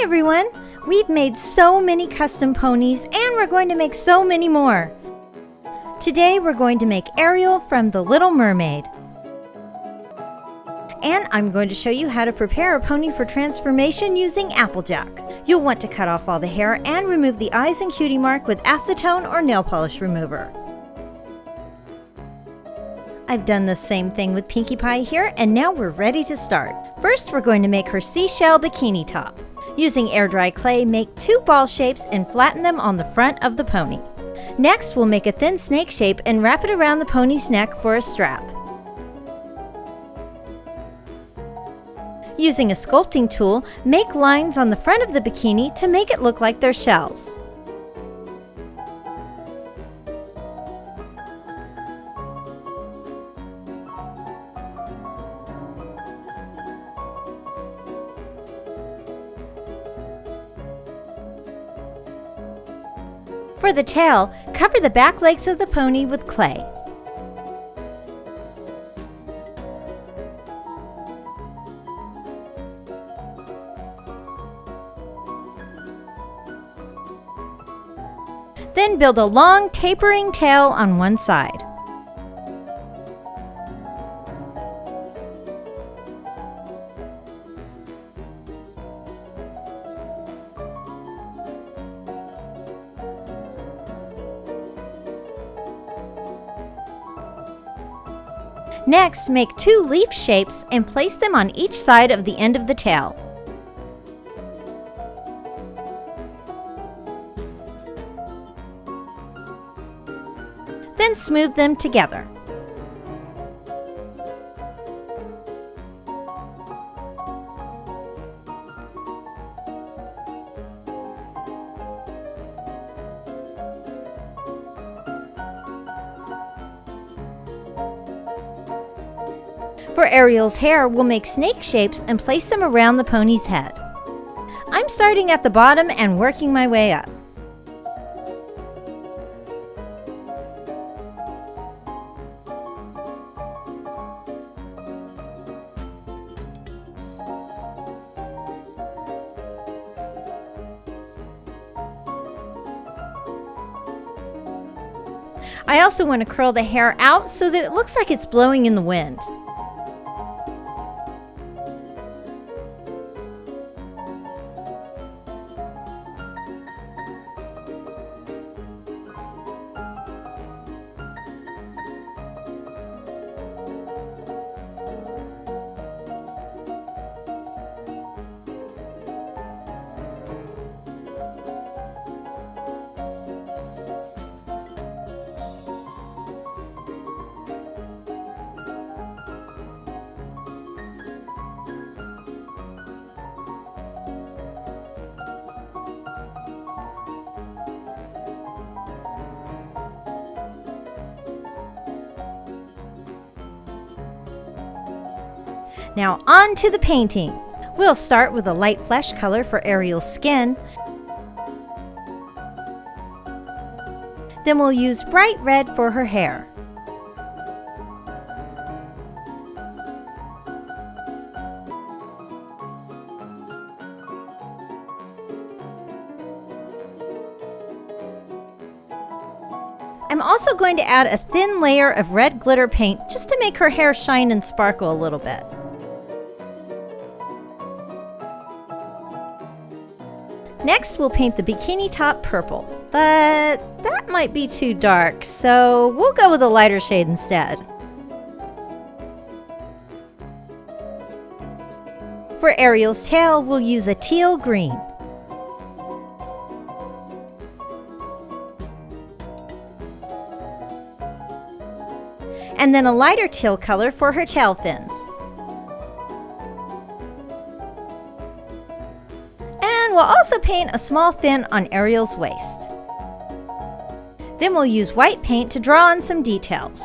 everyone! We've made so many custom ponies and we're going to make so many more. Today we're going to make Ariel from the Little Mermaid. And I'm going to show you how to prepare a pony for transformation using Applejack. You'll want to cut off all the hair and remove the eyes and cutie mark with acetone or nail polish remover. I've done the same thing with Pinkie Pie here, and now we're ready to start. First, we're going to make her seashell bikini top. Using air dry clay, make 2 ball shapes and flatten them on the front of the pony. Next, we'll make a thin snake shape and wrap it around the pony's neck for a strap. Using a sculpting tool, make lines on the front of the bikini to make it look like they're shells. For the tail, cover the back legs of the pony with clay. Then build a long, tapering tail on one side. Next, make 2 leaf shapes and place them on each side of the end of the tail. Then smooth them together. For Ariel's hair, we'll make snake shapes and place them around the pony's head. I'm starting at the bottom and working my way up. I also want to curl the hair out so that it looks like it's blowing in the wind. Now on to the painting. We'll start with a light flesh color for Ariel's skin. Then we'll use bright red for her hair. I'm also going to add a thin layer of red glitter paint just to make her hair shine and sparkle a little bit. Next, we'll paint the bikini top purple, but that might be too dark, so we'll go with a lighter shade instead. For Ariel's tail, we'll use a teal green. And then a lighter teal color for her tail fins. We'll also paint a small fin on Ariel's waist. Then we'll use white paint to draw on some details.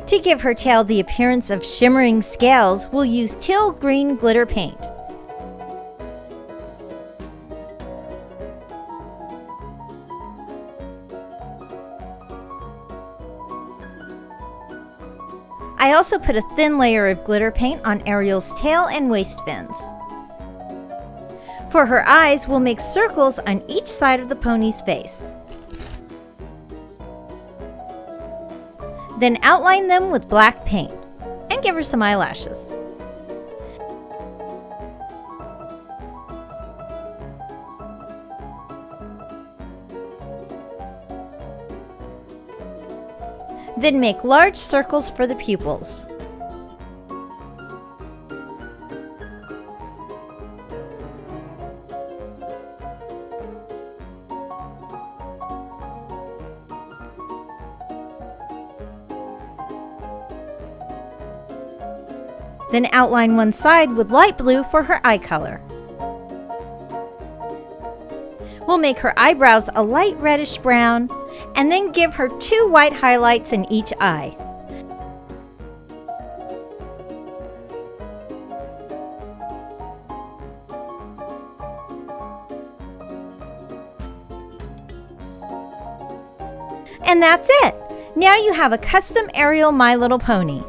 To give her tail the appearance of shimmering scales, we'll use teal green glitter paint. I also put a thin layer of glitter paint on Ariel's tail and waist fins. For her eyes, we'll make circles on each side of the pony's face. Then outline them with black paint and give her some eyelashes. Then make large circles for the pupils. Then outline one side with light blue for her eye color. We'll make her eyebrows a light reddish brown, and then give her 2 white highlights in each eye. And that's it! Now you have a custom Ariel My Little Pony.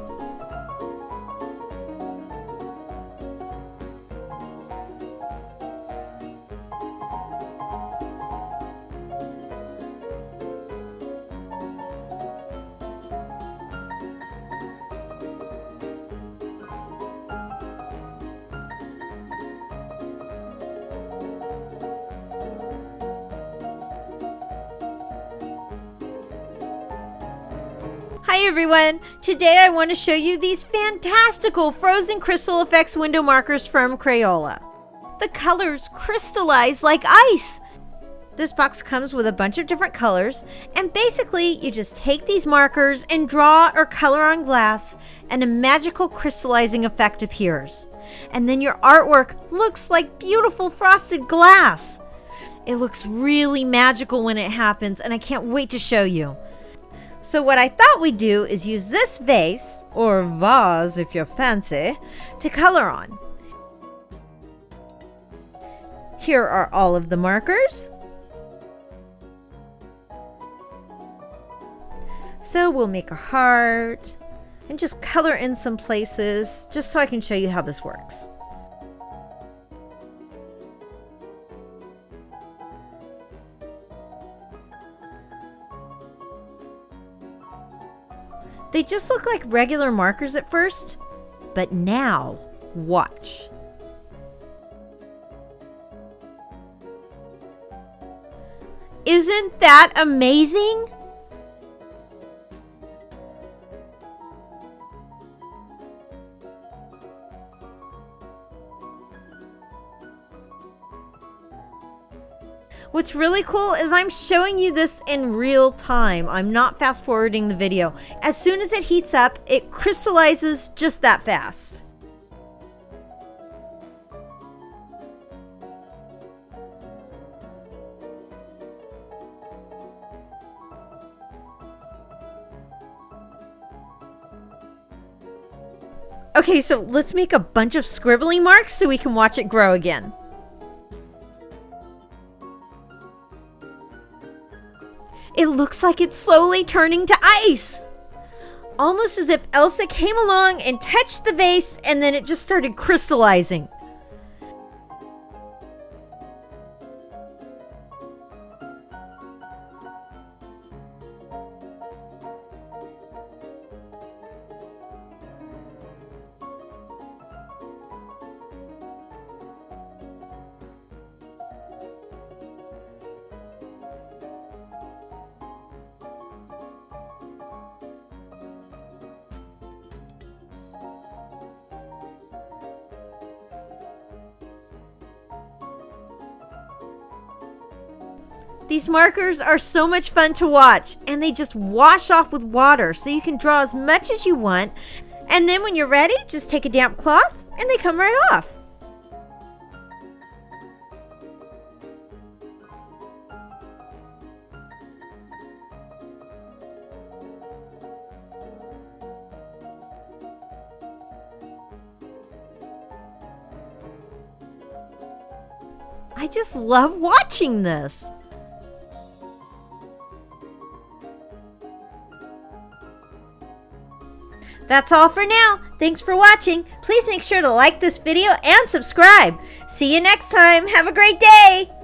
Hi everyone! Today I want to show you these fantastical frozen crystal effects window markers from Crayola. The colors crystallize like ice! This box comes with a bunch of different colors, and basically you just take these markers and draw or color on glass, and a magical crystallizing effect appears. And then your artwork looks like beautiful frosted glass! It looks really magical when it happens, and I can't wait to show you. So what I thought we'd do is use this vase, or vase if you're fancy, to color on. Here are all of the markers. So we'll make a heart and just color in some places just so I can show you how this works. They just look like regular markers at first, but now, watch. Isn't that amazing? What's really cool is I'm showing you this in real time. I'm not fast forwarding the video. As soon as it heats up, it crystallizes just that fast. Okay, so let's make a bunch of scribbly marks so we can watch it grow again. It looks like it's slowly turning to ice. Almost as if Elsa came along and touched the vase and then it just started crystallizing. These markers are so much fun to watch, and they just wash off with water, so you can draw as much as you want, and then when you're ready, just take a damp cloth and they come right off. I just love watching this. That's all for now. Thanks for watching. Please make sure to like this video and subscribe. See you next time. Have a great day.